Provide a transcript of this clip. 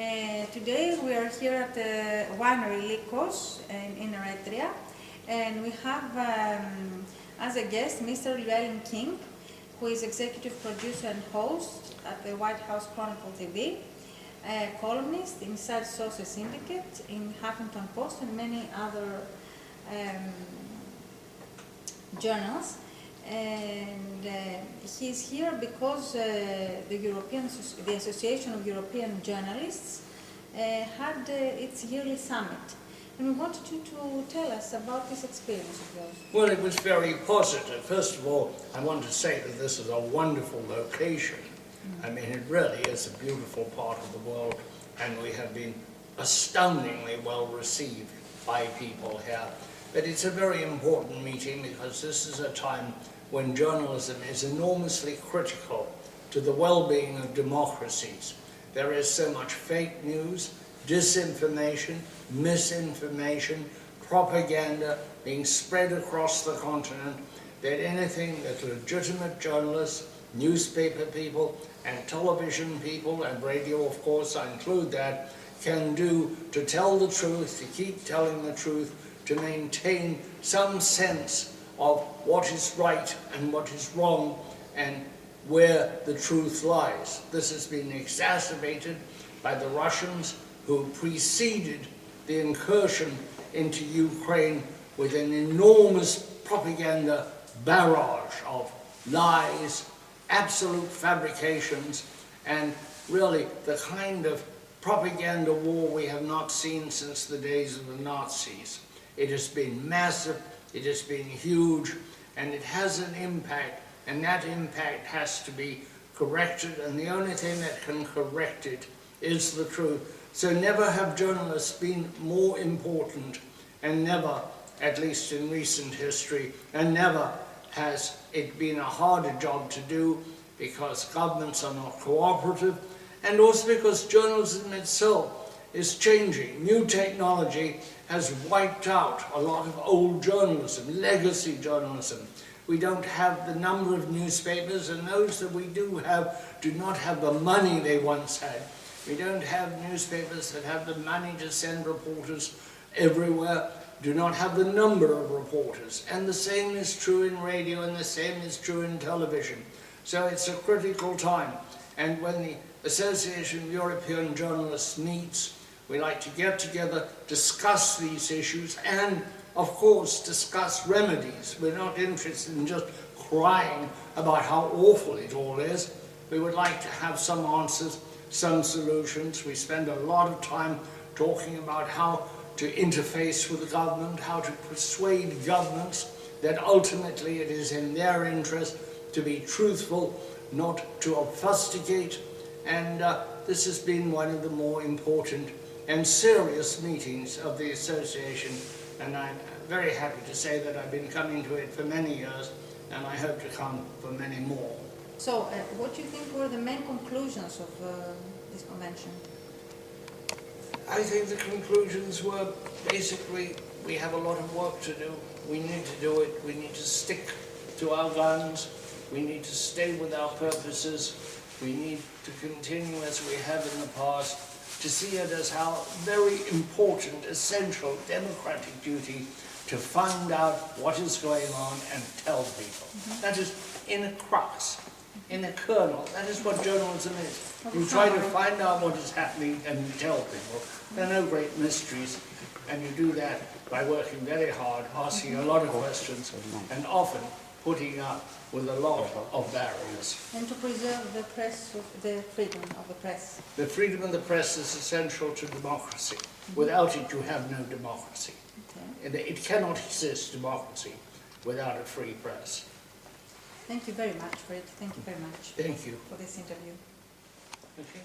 Today we are here at the winery Lycos in Eritrea, and we have as a guest Mr. Llewellyn King, who is executive producer and host at the White House Chronicle TV, a columnist Inside Sources Syndicate in Huffington Post and many other journals. And he's here because the Association of European Journalists had its yearly summit. And we wanted you to tell us about this experience of yours. Well, it was very positive. First of all, I want to say that this is a wonderful location. I mean, it really is a beautiful part of the world, and we have been astoundingly well received by people here. But it's a very important meeting because this is a time when journalism is enormously critical to the well-being of democracies. There is so much fake news, disinformation, misinformation, propaganda being spread across the continent that anything that legitimate journalists, newspaper people, and television people, and radio, of course, I include that, can do to tell the truth, to keep telling the truth, to maintain some sense of what is right and what is wrong and where the truth lies. This has been exacerbated by the Russians who preceded the incursion into Ukraine with an enormous propaganda barrage of lies, absolute fabrications, and really the kind of propaganda war we have not seen since the days of the Nazis. It has been massive, it has been huge, and it has an impact, and that impact has to be corrected, and the only thing that can correct it is the truth. So never have journalists been more important, and never, at least in recent history, and never has it been a harder job to do because governments are not cooperative, and also because journalism itself is changing. New technology has wiped out a lot of old journalism, legacy journalism. We don't have the number of newspapers, and those that we do not have the money they once had. We don't have newspapers that have the money to send reporters everywhere, do not have the number of reporters. And the same is true in radio, and the same is true in television. So it's a critical time. And when the Association of European Journalists meets, we like to get together, discuss these issues, and, of course, discuss remedies. We're not interested in just crying about how awful it all is. We would like to have some answers, some solutions. We spend a lot of time talking about how to interface with the government, how to persuade governments that ultimately it is in their interest to be truthful, not to obfuscate. And this has been one of the more important and serious meetings of the association, and I'm very happy to say that I've been coming to it for many years, and I hope to come for many more. So, what do you think were the main conclusions of this convention? I think the conclusions were basically we have a lot of work to do. We need to do it. We need to stick to our guns. We need to stay with our purposes. We need to continue as we have in the past, to see it as our very important, essential democratic duty to find out what is going on and tell people. That is in a crux, in a kernel. That is what journalism is. You try to find out what is happening and you tell people. There are no great mysteries, and you do that by working very hard, asking a lot of questions, and often putting up with a lot of barriers. And to preserve the press, the freedom of the press. The freedom of the press is essential to democracy. Without it, you have no democracy. Okay. It cannot exist, democracy, without a free press. Thank you very much for it. Thank you very much. Thank you. For this interview. Okay.